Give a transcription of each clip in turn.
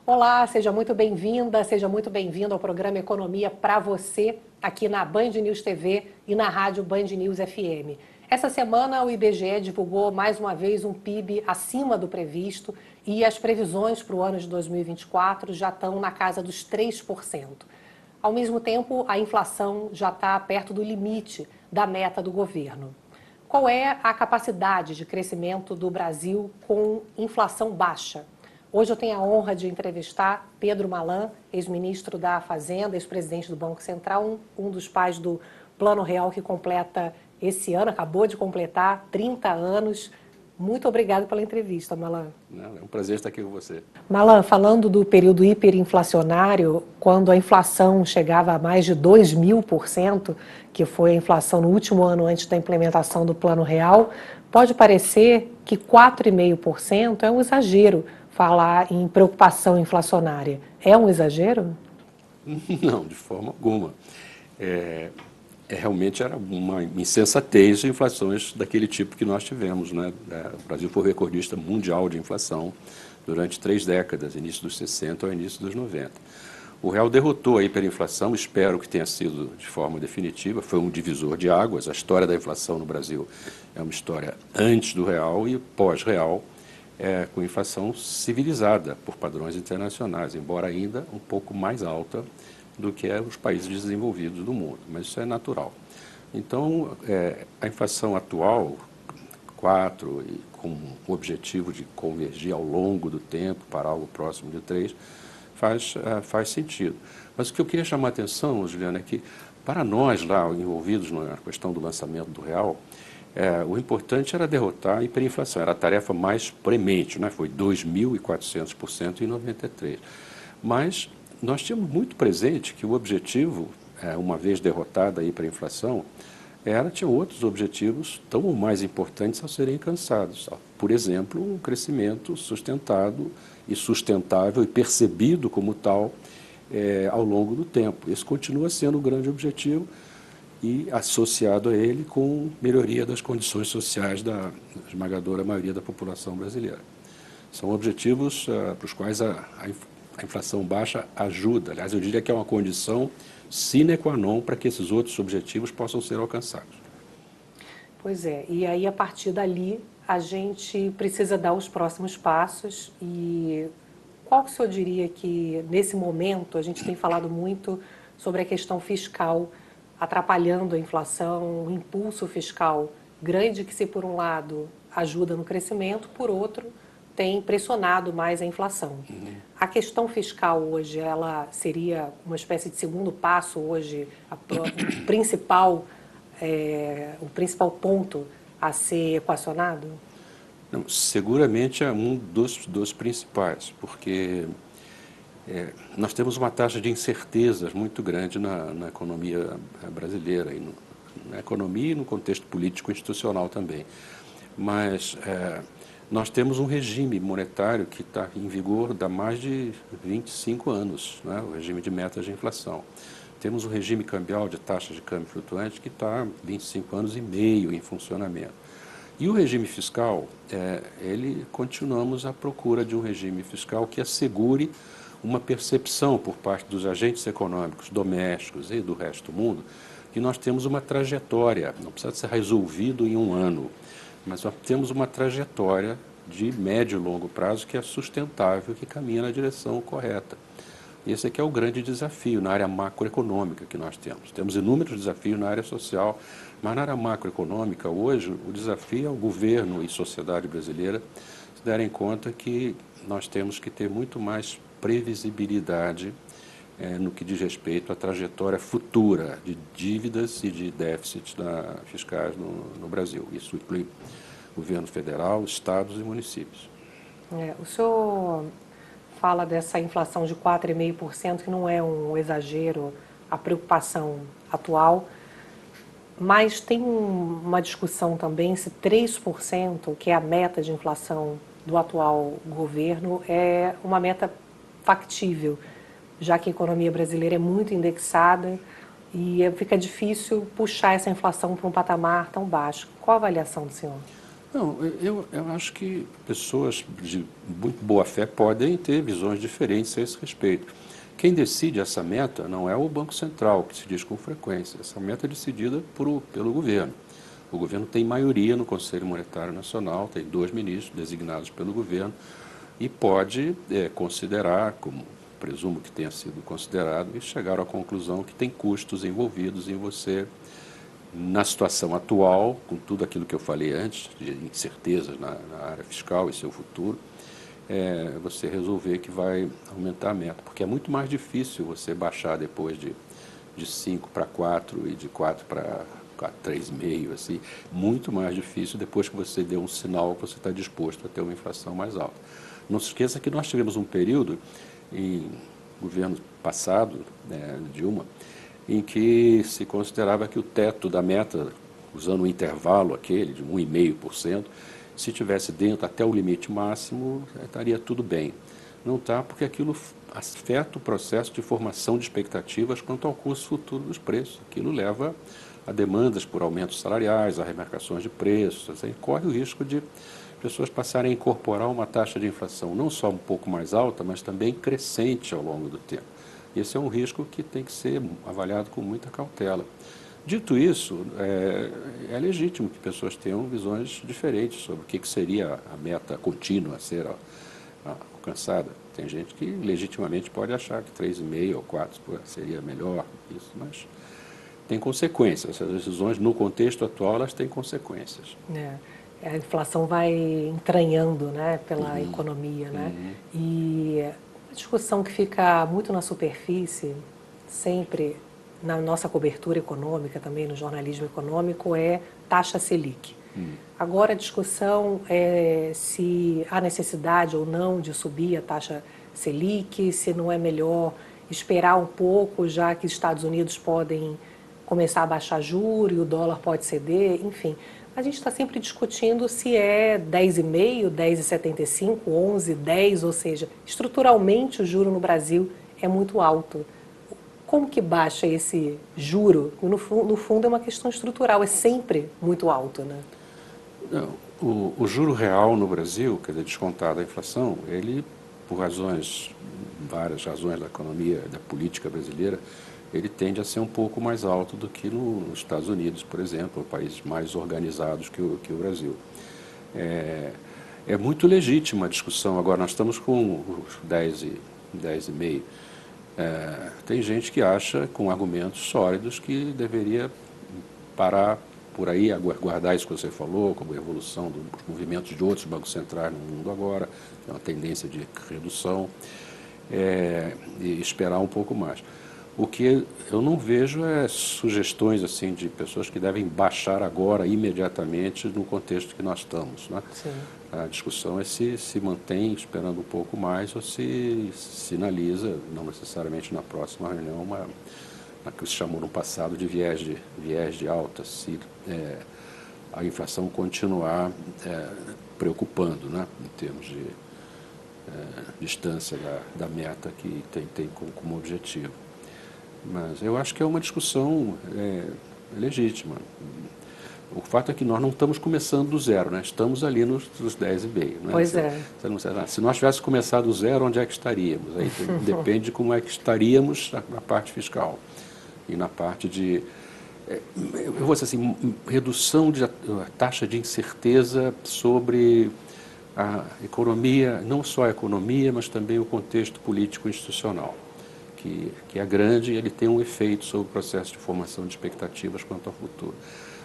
Olá, seja muito bem-vinda, seja muito bem-vindo ao programa Economia para você, aqui na Band News TV e na rádio Band News FM. Essa semana o IBGE divulgou mais uma vez um PIB acima do previsto e as previsões para o ano de 2024 já estão na casa dos 3%. Ao mesmo tempo, a inflação já está perto do limite da meta do governo. Qual é a capacidade de crescimento do Brasil com inflação baixa? Hoje eu tenho a honra de entrevistar Pedro Malan, ex-ministro da Fazenda, ex-presidente do Banco Central, um dos pais do Plano Real que completa esse ano, acabou de completar 30 anos. Muito obrigado pela entrevista, Malan. É um prazer estar aqui com você. Malan, falando do período hiperinflacionário, quando a inflação chegava a mais de 2.000%, que foi a inflação no último ano antes da implementação do Plano Real, pode parecer que 4,5% é um exagero falar em preocupação inflacionária. É um exagero? Não, de forma alguma. Realmente era uma insensatez de inflações daquele tipo que nós tivemos, né? O Brasil foi recordista mundial de inflação durante 3 décadas, início dos 60 ao início dos 90. O real derrotou a hiperinflação, espero que tenha sido de forma definitiva, foi um divisor de águas. A história da inflação no Brasil é uma história antes do real e pós-real, com inflação civilizada por padrões internacionais, embora ainda um pouco mais alta do que os países desenvolvidos do mundo, mas isso é natural. Então, a inflação atual, 4, e com o objetivo de convergir ao longo do tempo para algo próximo de 3, faz sentido. Mas o que eu queria chamar a atenção, Juliana, é que para nós lá envolvidos na questão do lançamento do real, o importante era derrotar a hiperinflação, era a tarefa mais premente, né? Foi 2.400% em 93. Mas nós tínhamos muito presente que o objetivo, uma vez derrotada a hiperinflação, tinha outros objetivos tão mais importantes a serem alcançados. Por exemplo, um crescimento sustentado e sustentável e percebido como tal ao longo do tempo. Esse continua sendo um grande objetivo e associado a ele com melhoria das condições sociais da esmagadora maioria da população brasileira. São objetivos para os quais a inflação baixa ajuda. Aliás, eu diria que é uma condição sine qua non para que esses outros objetivos possam ser alcançados. Pois é, e aí a partir dali a gente precisa dar os próximos passos. E qual que o senhor diria que nesse momento a gente tem falado muito sobre a questão fiscal atrapalhando a inflação, um impulso fiscal grande que, se por um lado ajuda no crescimento, por outro tem pressionado mais a inflação. A questão fiscal hoje, ela seria uma espécie de segundo passo hoje, o principal ponto a ser equacionado? Não, seguramente é um dos principais, porque nós temos uma taxa de incertezas muito grande na economia brasileira, e na economia e no contexto político institucional também. Mas nós temos um regime monetário que está em vigor há mais de 25 anos, né? O regime de metas de inflação. Temos um regime cambial de taxa de câmbio flutuante que está há 25 anos e meio em funcionamento. E o regime fiscal, continuamos à procura de um regime fiscal que assegure uma percepção por parte dos agentes econômicos domésticos e do resto do mundo que nós temos uma trajetória, não precisa ser resolvido em um ano, mas nós temos uma trajetória de médio e longo prazo que é sustentável, que caminha na direção correta. Esse aqui é o grande desafio na área macroeconômica que nós temos. Temos inúmeros desafios na área social, mas na área macroeconômica, hoje, o desafio é o governo e sociedade brasileira se darem conta que nós temos que ter muito mais previsibilidade no que diz respeito à trajetória futura de dívidas e de déficits fiscais no Brasil. Isso inclui governo federal, estados e municípios. O senhor fala dessa inflação de 4,5%, que não é um exagero, a preocupação atual, mas tem uma discussão também se 3%, que é a meta de inflação do atual governo, é uma meta factível, já que a economia brasileira é muito indexada e fica difícil puxar essa inflação para um patamar tão baixo. Qual a avaliação do senhor? Não, eu acho que pessoas de muito boa fé podem ter visões diferentes a esse respeito. Quem decide essa meta não é o Banco Central, que se diz com frequência. Essa meta é decidida pelo governo. O governo tem maioria no Conselho Monetário Nacional, tem 2 ministros designados pelo governo e pode considerar, como presumo que tenha sido considerado, e chegar à conclusão que tem custos envolvidos em você, na situação atual, com tudo aquilo que eu falei antes, de incertezas na área fiscal e seu futuro, você resolver que vai aumentar a meta. Porque é muito mais difícil você baixar depois de 5 para 4 e de 4 para 3,5, assim, muito mais difícil depois que você deu um sinal que você está disposto a ter uma inflação mais alta. Não se esqueça que nós tivemos um período, em governo passado, Dilma, em que se considerava que o teto da meta, usando o intervalo aquele de 1,5%, se tivesse dentro até o limite máximo, estaria tudo bem. Não está, porque aquilo afeta o processo de formação de expectativas quanto ao custo futuro dos preços. Aquilo leva a demandas por aumentos salariais, a remarcações de preços, aí corre o risco de pessoas passarem a incorporar uma taxa de inflação não só um pouco mais alta, mas também crescente ao longo do tempo. Esse é um risco que tem que ser avaliado com muita cautela. Dito isso, é legítimo que pessoas tenham visões diferentes sobre o que seria a meta contínua a ser alcançada. Tem gente que legitimamente pode achar que 3,5 ou 4 seria melhor, isso, mas tem consequências. Essas decisões, no contexto atual, elas têm consequências. A inflação vai entranhando, né, pela economia, né? E a discussão que fica muito na superfície, sempre na nossa cobertura econômica, também no jornalismo econômico, é taxa Selic. Agora a discussão é se há necessidade ou não de subir a taxa Selic, se não é melhor esperar um pouco, já que os Estados Unidos podem começar a baixar juros, o dólar pode ceder, enfim. A gente está sempre discutindo se é 10,5, 10,75, 11, 10, ou seja, estruturalmente o juro no Brasil é muito alto. Como que baixa esse juro? No fundo é uma questão estrutural, é sempre muito alto, né? Não, o juro real no Brasil, quer dizer, descontado a inflação, ele, por várias razões da economia, da política brasileira, ele tende a ser um pouco mais alto do que nos Estados Unidos, por exemplo, países mais organizados que o Brasil. É muito legítima a discussão. Agora, nós estamos com os 10,5. Tem gente que acha, com argumentos sólidos, que deveria parar por aí, aguardar isso que você falou, como a evolução dos movimentos de outros bancos centrais no mundo agora, que é uma tendência de redução, e esperar um pouco mais. O que eu não vejo é sugestões assim de pessoas que devem baixar agora, imediatamente, no contexto que nós estamos, né? Sim. A discussão é se mantém esperando um pouco mais ou se sinaliza, não necessariamente na próxima reunião, a que se chamou no passado de viés de alta, se a inflação continuar preocupando, né, em termos de distância da meta que tem como objetivo. Mas eu acho que é uma discussão legítima. O fato é que nós não estamos começando do zero, né? Estamos ali nos 10,5. Né? Pois é. Se nós tivéssemos começado do zero, onde é que estaríamos? Aí depende de como é que estaríamos na parte fiscal e na parte de... eu vou dizer assim, redução de taxa de incerteza sobre a economia, não só a economia, mas também o contexto político institucional, que é grande e ele tem um efeito sobre o processo de formação de expectativas quanto ao futuro.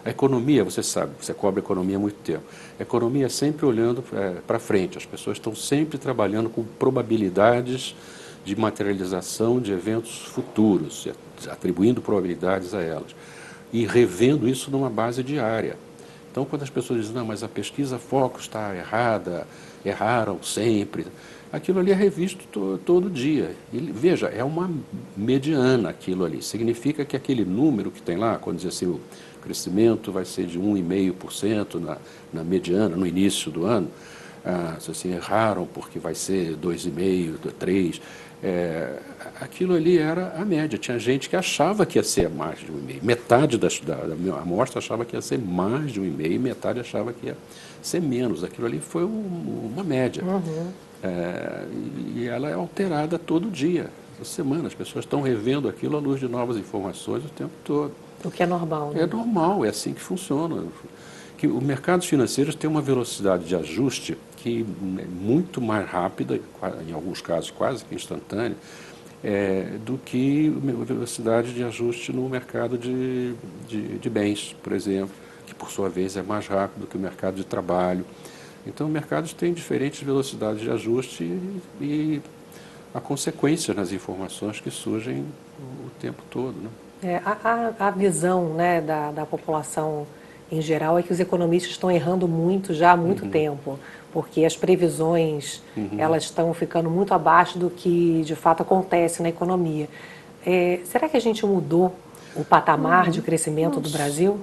A economia, você sabe, você cobre a economia há muito tempo. A economia é sempre olhando para frente, as pessoas estão sempre trabalhando com probabilidades de materialização de eventos futuros, atribuindo probabilidades a elas, e revendo isso numa base diária. Então, quando as pessoas dizem, não, mas a pesquisa Focus está errada, erraram sempre, aquilo ali é revisto todo dia. E, veja, é uma mediana aquilo ali. Significa que aquele número que tem lá, quando diz assim, o crescimento vai ser de 1,5% na mediana, no início do ano, assim, erraram porque vai ser 2,5%, 3%. aquilo ali era a média. Tinha gente que achava que ia ser mais de 1,5. Metade da minha amostra achava que ia ser mais de 1,5 e metade achava que ia ser menos. Aquilo ali foi uma média. E ela é alterada todo dia, toda semana. As pessoas estão revendo aquilo à luz de novas informações o tempo todo. O que é normal, né? É normal, é assim que funciona. Que os mercados financeiros têm uma velocidade de ajuste que é muito mais rápida, em alguns casos quase que instantânea, do que a velocidade de ajuste no mercado de bens, por exemplo, que por sua vez é mais rápido que o mercado de trabalho. Então, mercados têm diferentes velocidades de ajuste e a consequência nas informações que surgem o tempo todo, né? A visão, né, da população em geral é que os economistas estão errando muito já há muito tempo, porque as previsões elas estão ficando muito abaixo do que de fato acontece na economia. Será que a gente mudou o patamar de crescimento do Brasil?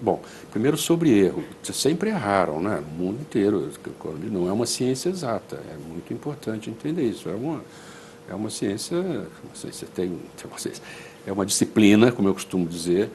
Bom, primeiro sobre erro. Sempre erraram, né? O mundo inteiro. Não é uma ciência exata. É muito importante entender isso. É uma ciência, não sei se é uma disciplina, como eu costumo dizer,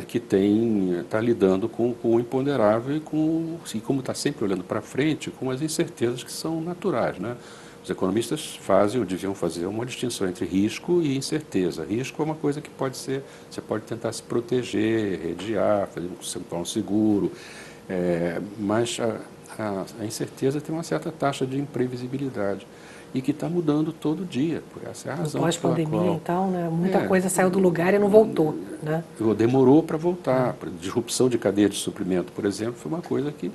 que está lidando com o imponderável e como está sempre olhando para frente, com as incertezas que são naturais, né? Os economistas fazem ou deviam fazer uma distinção entre risco e incerteza. Risco é uma coisa que pode ser, você pode tentar se proteger, rediar, fazer um plano seguro, mas a incerteza tem uma certa taxa de imprevisibilidade e que está mudando todo dia, por essa é a razão. Pós-pandemia, então, né, muita coisa saiu do lugar e não voltou, né? Demorou para voltar. Disrupção de cadeia de suprimento, por exemplo, foi uma coisa que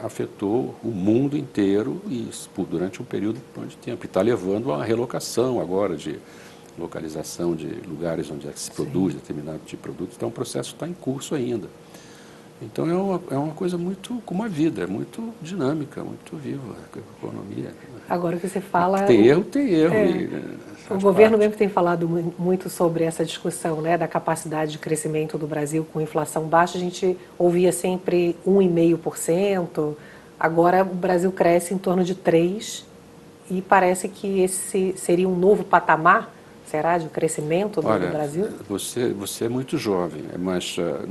afetou o mundo inteiro e durante um período de tempo. E está levando a relocação agora de localização de lugares onde se produz determinado tipo de produto. Então, o processo está em curso ainda. Então, é uma coisa muito como a vida, é muito dinâmica, muito viva a economia. Agora que você fala... Tem erro, tem erro. O governo mesmo tem falado muito sobre essa discussão, né, da capacidade de crescimento do Brasil com inflação baixa. A gente ouvia sempre 1,5%, agora o Brasil cresce em torno de 3%, e parece que esse seria um novo patamar, será, de crescimento do Brasil? Você é muito jovem, mas eu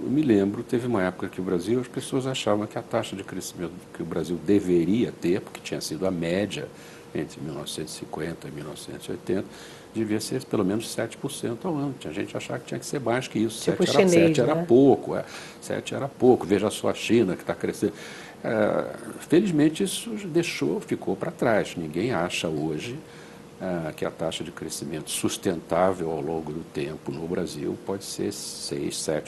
me lembro, teve uma época que o Brasil, as pessoas achavam que a taxa de crescimento que o Brasil deveria ter, porque tinha sido a média entre 1950 e 1980, devia ser pelo menos 7% ao ano. Tinha gente que achava que tinha que ser mais que isso. Tipo 7 era pouco. 7 era pouco. Veja só a China que está crescendo. Felizmente isso ficou para trás. Ninguém acha hoje que a taxa de crescimento sustentável ao longo do tempo no Brasil pode ser 6, 7%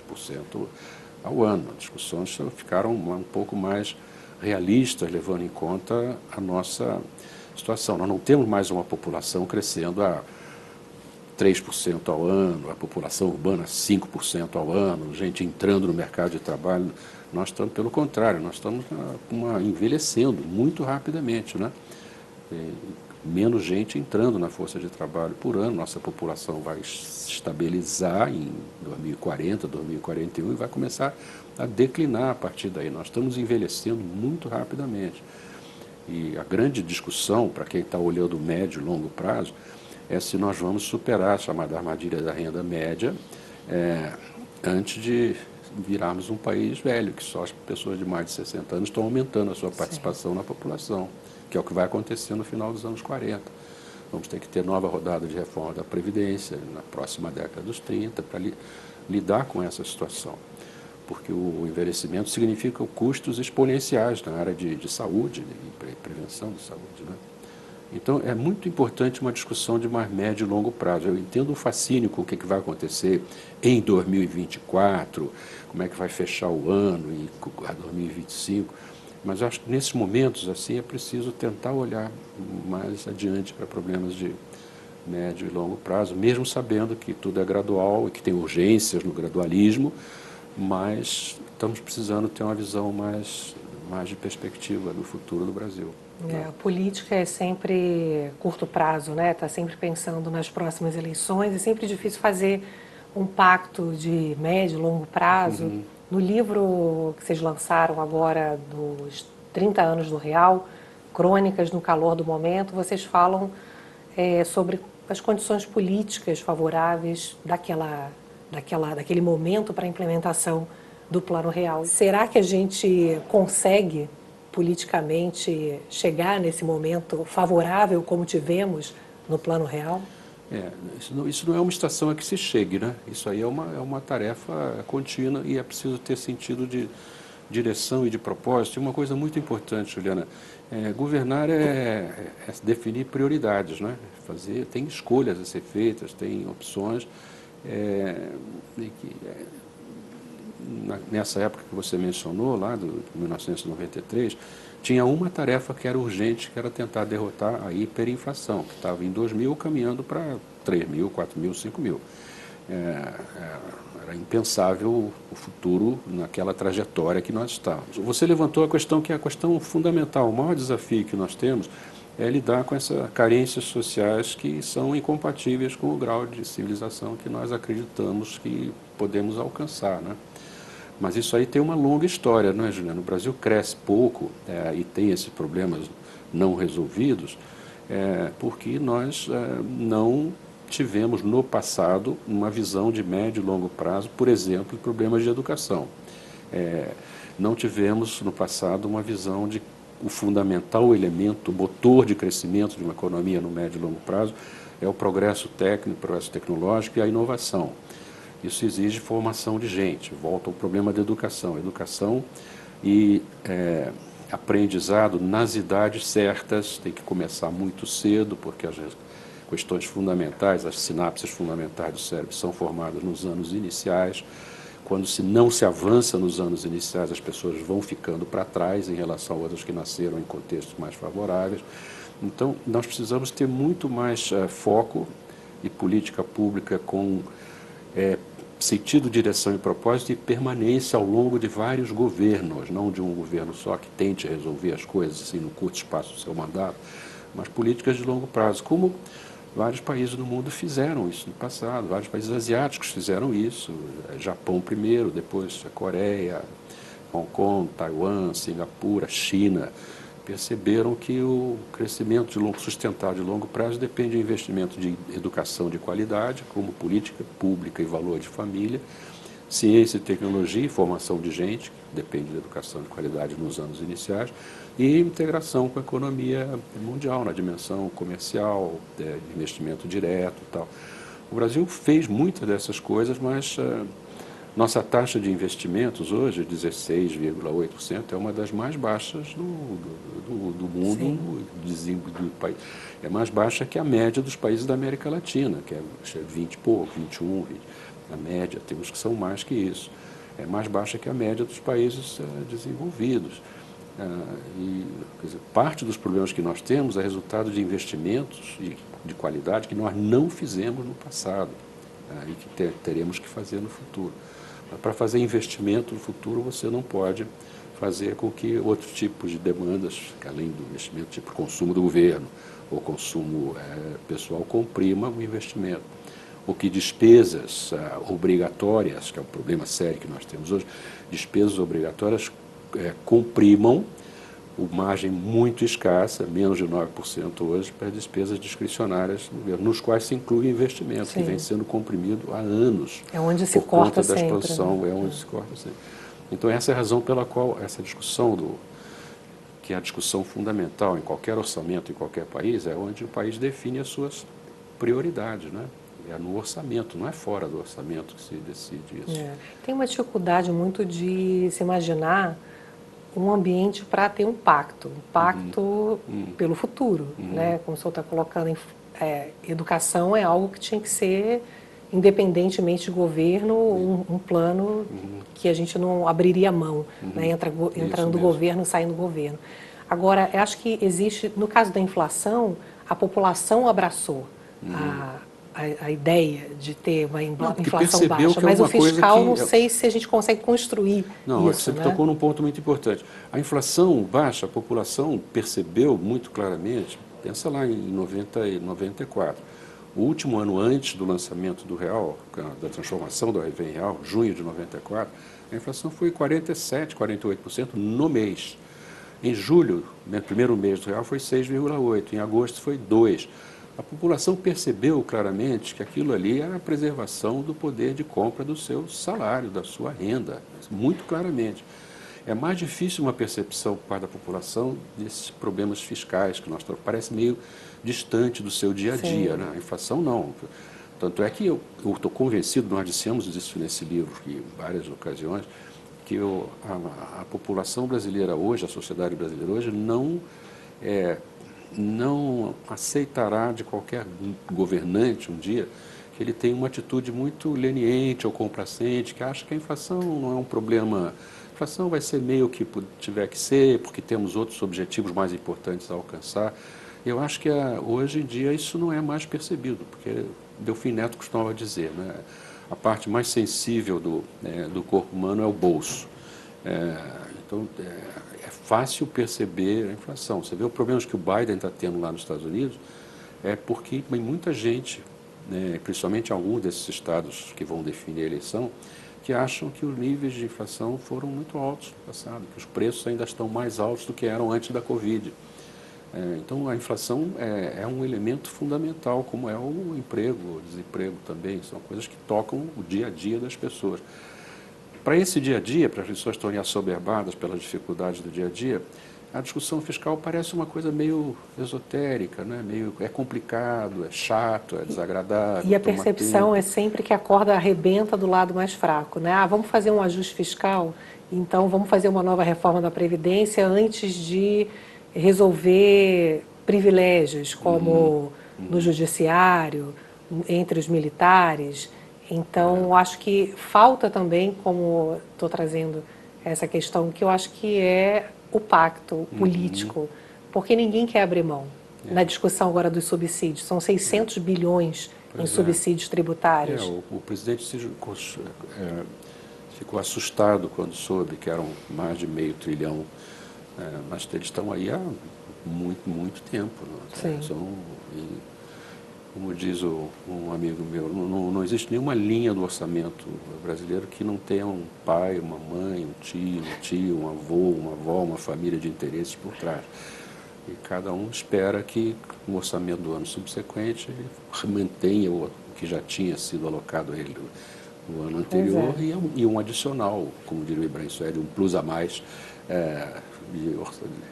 ao ano. As discussões ficaram um pouco mais realistas, levando em conta a nossa situação. Nós não temos mais uma população crescendo a 3% ao ano, a população urbana 5% ao ano, gente entrando no mercado de trabalho. Nós estamos, pelo contrário, nós estamos envelhecendo muito rapidamente, né? Menos gente entrando na força de trabalho por ano. Nossa população vai estabilizar em 2040, 2041 e vai começar a declinar a partir daí. Nós estamos envelhecendo muito rapidamente. E a grande discussão, para quem está olhando médio e longo prazo, é se nós vamos superar a chamada armadilha da renda média antes de virarmos um país velho, que só as pessoas de mais de 60 anos estão aumentando a sua participação na população, que é o que vai acontecer no final dos anos 40. Vamos ter que ter nova rodada de reforma da Previdência na próxima década dos 30 para lidar com essa situação. Porque o envelhecimento significa custos exponenciais na área de saúde e prevenção de saúde, né? Então, é muito importante uma discussão de mais médio e longo prazo. Eu entendo o fascínio com o que vai acontecer em 2024, como é que vai fechar o ano e 2025, mas acho que nesses momentos assim é preciso tentar olhar mais adiante para problemas de médio e longo prazo, mesmo sabendo que tudo é gradual e que tem urgências no gradualismo, mas estamos precisando ter uma visão mais de perspectiva no futuro do Brasil. A política é sempre curto prazo, né? Está sempre pensando nas próximas eleições, é sempre difícil fazer um pacto de médio e longo prazo. No livro que vocês lançaram agora, dos 30 anos do Real, crônicas no calor do momento, vocês falam sobre as condições políticas favoráveis daquele momento para a implementação do Plano Real. Será que a gente consegue politicamente chegar nesse momento favorável como tivemos no Plano Real? Isso não é uma estação a que se chegue, né? Isso aí é uma tarefa contínua e é preciso ter sentido de direção e de propósito. E uma coisa muito importante, Juliana, governar é definir prioridades, né? Tem escolhas a ser feitas, tem opções. Nessa época que você mencionou, lá de 1993, tinha uma tarefa que era urgente, que era tentar derrotar a hiperinflação, que estava em 2000 caminhando para 3.000, 4.000, 5.000. Era impensável o futuro naquela trajetória que nós estávamos. Você levantou a questão que é a questão fundamental. O maior desafio que nós temos é lidar com essas carências sociais que são incompatíveis com o grau de civilização que nós acreditamos que podemos alcançar, né? Mas isso aí tem uma longa história, não é, Juliano? O Brasil cresce pouco e tem esses problemas não resolvidos porque nós não tivemos no passado uma visão de médio e longo prazo, por exemplo, de problemas de educação. Não tivemos no passado uma visão de o fundamental elemento, o motor de crescimento de uma economia no médio e longo prazo é o progresso técnico, o progresso tecnológico e a inovação. Isso exige formação de gente. Volta ao problema da educação. Educação e aprendizado nas idades certas, tem que começar muito cedo, porque as questões fundamentais, as sinapses fundamentais do cérebro são formadas nos anos iniciais. Quando não se avança nos anos iniciais, as pessoas vão ficando para trás em relação a outras que nasceram em contextos mais favoráveis. Então, nós precisamos ter muito mais foco e política pública com sentido, direção e propósito e permanência ao longo de vários governos, não de um governo só que tente resolver as coisas assim, no curto espaço do seu mandato, mas políticas de longo prazo, como vários países do mundo fizeram isso no passado, vários países asiáticos fizeram isso, Japão primeiro, depois a Coreia, Hong Kong, Taiwan, Singapura, China, perceberam que o crescimento sustentável de longo prazo depende de investimento de educação de qualidade, como política pública e valor de família, ciência e tecnologia e formação de gente, que depende da educação de qualidade nos anos iniciais, e integração com a economia mundial, na dimensão comercial, investimento direto e tal. O Brasil fez muitas dessas coisas, mas nossa taxa de investimentos hoje, 16,8%, é uma das mais baixas do mundo, do país. É mais baixa que a média dos países da América Latina, que é 20 e pouco, 21, 20. A média, temos que são mais que isso. É mais baixa que a média dos países desenvolvidos. Quer dizer, parte dos problemas que nós temos é resultado de investimentos de qualidade que nós não fizemos no passado e que teremos que fazer no futuro. Mas para fazer investimento no futuro, você não pode fazer com que outros tipos de demandas, que além do investimento, tipo consumo do governo ou consumo pessoal, comprima o investimento. O que despesas obrigatórias, que é um problema sério que nós temos hoje, despesas obrigatórias comprimam uma margem muito escassa, menos de 9% hoje, para despesas discricionárias do governo, nos quais se inclui investimento, que vem sendo comprimido há anos. É onde se corta sempre. Por conta da expansão, né? Onde se corta sempre. Então, essa é a razão pela qual essa discussão, que é a discussão fundamental em qualquer orçamento, em qualquer país, é onde o país define as suas prioridades, né? É no orçamento, não é fora do orçamento que se decide isso. Tem uma dificuldade muito de se imaginar um ambiente para ter um pacto pelo futuro, né? Como o senhor está colocando, educação é algo que tinha que ser, independentemente de governo, um plano que a gente não abriria mão, né? Entrando do governo, saindo do governo. Agora, eu acho que existe, no caso da inflação, a população abraçou a ideia de ter uma inflação baixa, mas o fiscal, não sei se a gente consegue construir isso. Você tocou num ponto muito importante. A inflação baixa, a população percebeu muito claramente, pensa lá em 94, o último ano antes do lançamento do real, da transformação do RV em real, junho de 94, a inflação foi 47%, 48% no mês. Em julho, no primeiro mês do real, foi 6,8%, em agosto foi 2%. A população percebeu claramente que aquilo ali era a preservação do poder de compra do seu salário, da sua renda, muito claramente. É mais difícil uma percepção por parte da população desses problemas fiscais que nós temos. Parece meio distante do seu dia a dia, né? A inflação não. Tanto é que eu estou convencido, nós dissemos isso nesse livro em várias ocasiões, que a população brasileira hoje, a sociedade brasileira hoje, não aceitará de qualquer governante um dia que ele tenha uma atitude muito leniente ou complacente, que acha que a inflação não é um problema. A inflação vai ser meio que tiver que ser, porque temos outros objetivos mais importantes a alcançar. Eu acho que hoje em dia isso não é mais percebido, porque Delfim Neto costumava dizer, né, a parte mais sensível do corpo humano é o bolso. Então, é fácil perceber a inflação. Você vê os problemas que o Biden está tendo lá nos Estados Unidos, é porque tem muita gente, né, principalmente alguns desses estados que vão definir a eleição, que acham que os níveis de inflação foram muito altos no passado, que os preços ainda estão mais altos do que eram antes da Covid. Então, a inflação é um elemento fundamental, como é o emprego, o desemprego também, são coisas que tocam o dia a dia das pessoas. Para esse dia a dia, para as pessoas estarem assoberbadas pelas dificuldades do dia a dia, a discussão fiscal parece uma coisa meio esotérica, né? É complicado, é chato, é desagradável. E a percepção é sempre que a corda arrebenta do lado mais fraco, né? Ah, vamos fazer um ajuste fiscal, então vamos fazer uma nova reforma da Previdência antes de resolver privilégios, como no judiciário, entre os militares. Então, acho que falta também, como estou trazendo essa questão, que eu acho que é o pacto político, porque ninguém quer abrir mão. Na discussão agora dos subsídios, são 600 bilhões em subsídios tributários. O presidente ficou assustado quando soube que eram mais de meio trilhão, mas eles estão aí há muito, muito tempo. Né? Como diz um amigo meu, não existe nenhuma linha do orçamento brasileiro que não tenha um pai, uma mãe, um tio, um avô, uma avó, uma família de interesses por trás. E cada um espera que no orçamento do ano subsequente ele mantenha o que já tinha sido alocado a ele no ano anterior e um adicional, como diria o Ibrahim Suede, um plus a mais de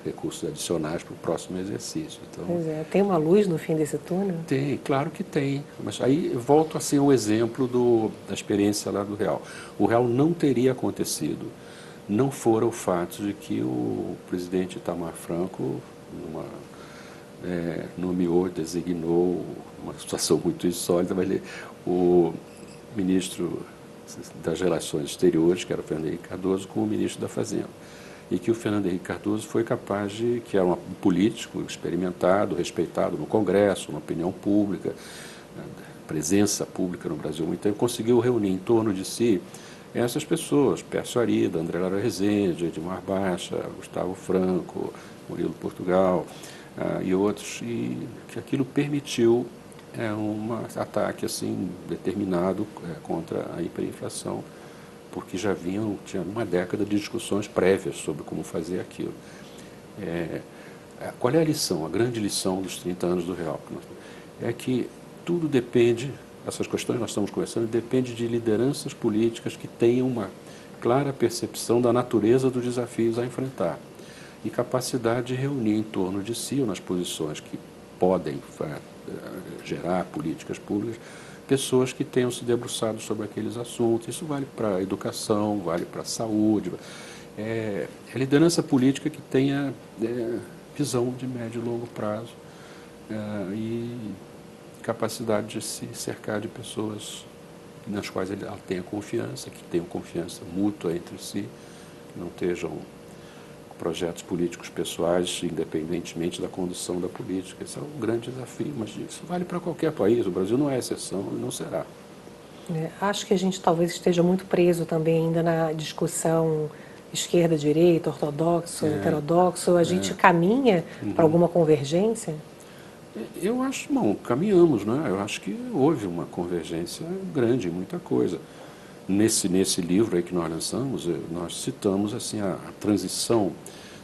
recursos adicionais para o próximo exercício. Então, tem uma luz no fim desse túnel? Tem, claro que tem. Mas aí volto a ser o exemplo da experiência lá do Real. O Real não teria acontecido, não fora o fato de que o presidente Itamar Franco nomeou, designou uma situação muito insólita, mas o ministro das Relações Exteriores, que era o Fernando Henrique Cardoso, como ministro da Fazenda. E que o Fernando Henrique Cardoso foi capaz que era um político experimentado, respeitado no Congresso, na opinião pública, presença pública no Brasil muito tempo, conseguiu reunir em torno de si essas pessoas, Pércio Arida, André Lara Rezende, Edmar Baixa, Gustavo Franco, Murilo Portugal e outros, e que aquilo permitiu um ataque assim, determinado contra a hiperinflação, porque tinha uma década de discussões prévias sobre como fazer aquilo. Qual é a lição, a grande lição dos 30 anos do Real? É que tudo depende, essas questões que nós estamos conversando, depende de lideranças políticas que tenham uma clara percepção da natureza dos desafios a enfrentar e capacidade de reunir em torno de si, ou nas posições que podem gerar políticas públicas, pessoas que tenham se debruçado sobre aqueles assuntos. Isso vale para a educação, vale para a saúde. É liderança política que tenha visão de médio e longo prazo e capacidade de se cercar de pessoas nas quais ela tenha confiança, que tenham confiança mútua entre si, que não estejam projetos políticos pessoais, independentemente da condução da política. Esse é um grande desafio, mas isso vale para qualquer país. O Brasil não é exceção e não será. Acho que a gente talvez esteja muito preso também ainda na discussão esquerda-direita, ortodoxo, heterodoxo. A gente caminha para alguma convergência? Eu acho, bom, caminhamos, né? Eu acho que houve uma convergência grande em muita coisa. Nesse livro aí que nós lançamos, nós citamos assim, a transição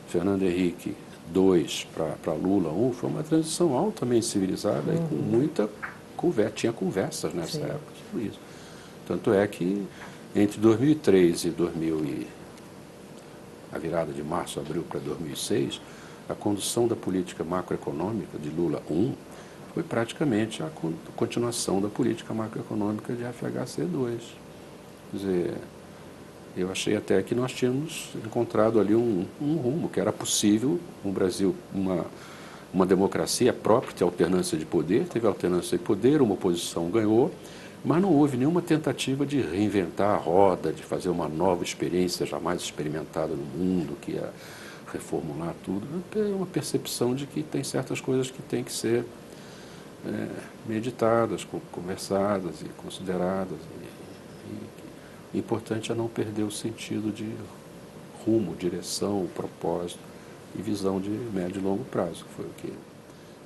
Fernando Henrique 2 para Lula 1, foi uma transição altamente civilizada e com muita conversa. Tinha conversas nessa época sobre isso. Tanto é que entre 2003 e a virada de março, abril para 2006, a condução da política macroeconômica de Lula 1 foi praticamente a continuação da política macroeconômica de FHC 2. Quer dizer, eu achei até que nós tínhamos encontrado ali um rumo, que era possível um Brasil, uma democracia própria, ter alternância de poder, teve alternância de poder, uma oposição ganhou, mas não houve nenhuma tentativa de reinventar a roda, de fazer uma nova experiência jamais experimentada no mundo, que ia reformular tudo. É uma percepção de que tem certas coisas que têm que ser meditadas, conversadas e consideradas. O importante é não perder o sentido de rumo, direção, propósito e visão de médio e longo prazo, que foi o que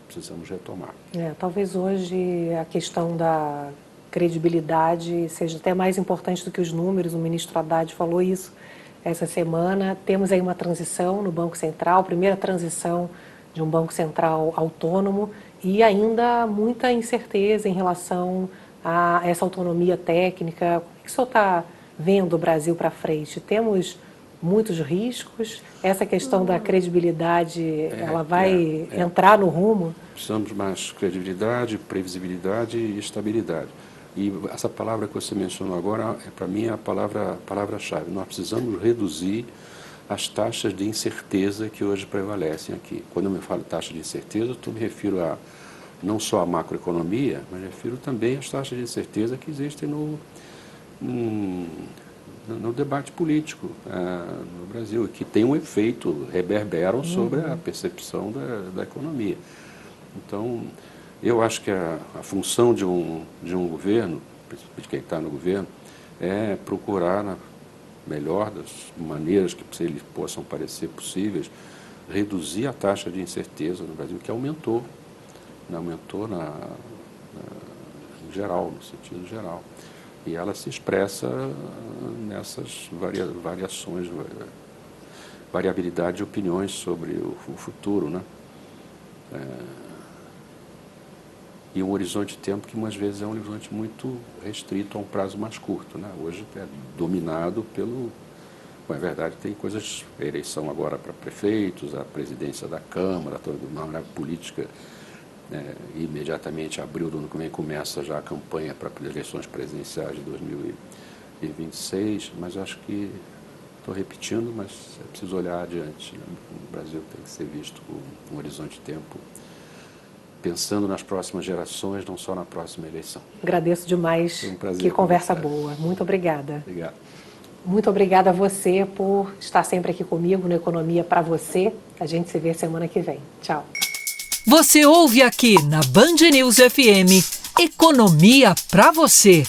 precisamos retomar. Talvez hoje a questão da credibilidade seja até mais importante do que os números. O ministro Haddad falou isso essa semana. Temos aí uma transição no Banco Central, primeira transição de um Banco Central autônomo e ainda muita incerteza em relação a essa autonomia técnica. O que o senhor está vendo o Brasil para frente? Temos muitos riscos? Essa questão da credibilidade, ela vai entrar no rumo? Precisamos mais credibilidade, previsibilidade e estabilidade. E essa palavra que você mencionou agora, para mim, é a palavra-chave. Nós precisamos reduzir as taxas de incerteza que hoje prevalecem aqui. Quando eu me falo taxa de incerteza, eu me refiro a não só a macroeconomia, mas refiro também às taxas de incerteza que existem no debate político no Brasil, que tem um efeito, reverberam sobre a percepção da economia. Então, eu acho que a função de um governo, de quem está no governo, é procurar, na melhor das maneiras que eles possam parecer possíveis, reduzir a taxa de incerteza no Brasil, que aumentou em geral, no sentido geral. E ela se expressa nessas variações, variabilidade de opiniões sobre o futuro, né? E um horizonte de tempo que, às vezes, é um horizonte muito restrito a um prazo mais curto, né? Hoje é dominado pelo... Bom, é verdade, tem coisas... A eleição agora para prefeitos, a presidência da Câmara, toda uma política... imediatamente, abril do ano que vem, começa já a campanha para as eleições presidenciais de 2026, mas acho que, estou repetindo, mas é preciso olhar adiante, né? O Brasil tem que ser visto com um horizonte de tempo, pensando nas próximas gerações, não só na próxima eleição. Agradeço demais, que conversa boa. Muito obrigada. Obrigado. Muito obrigada a você por estar sempre aqui comigo no Economia para Você. A gente se vê semana que vem. Tchau. Você ouve aqui na Band News FM, Economia para Você.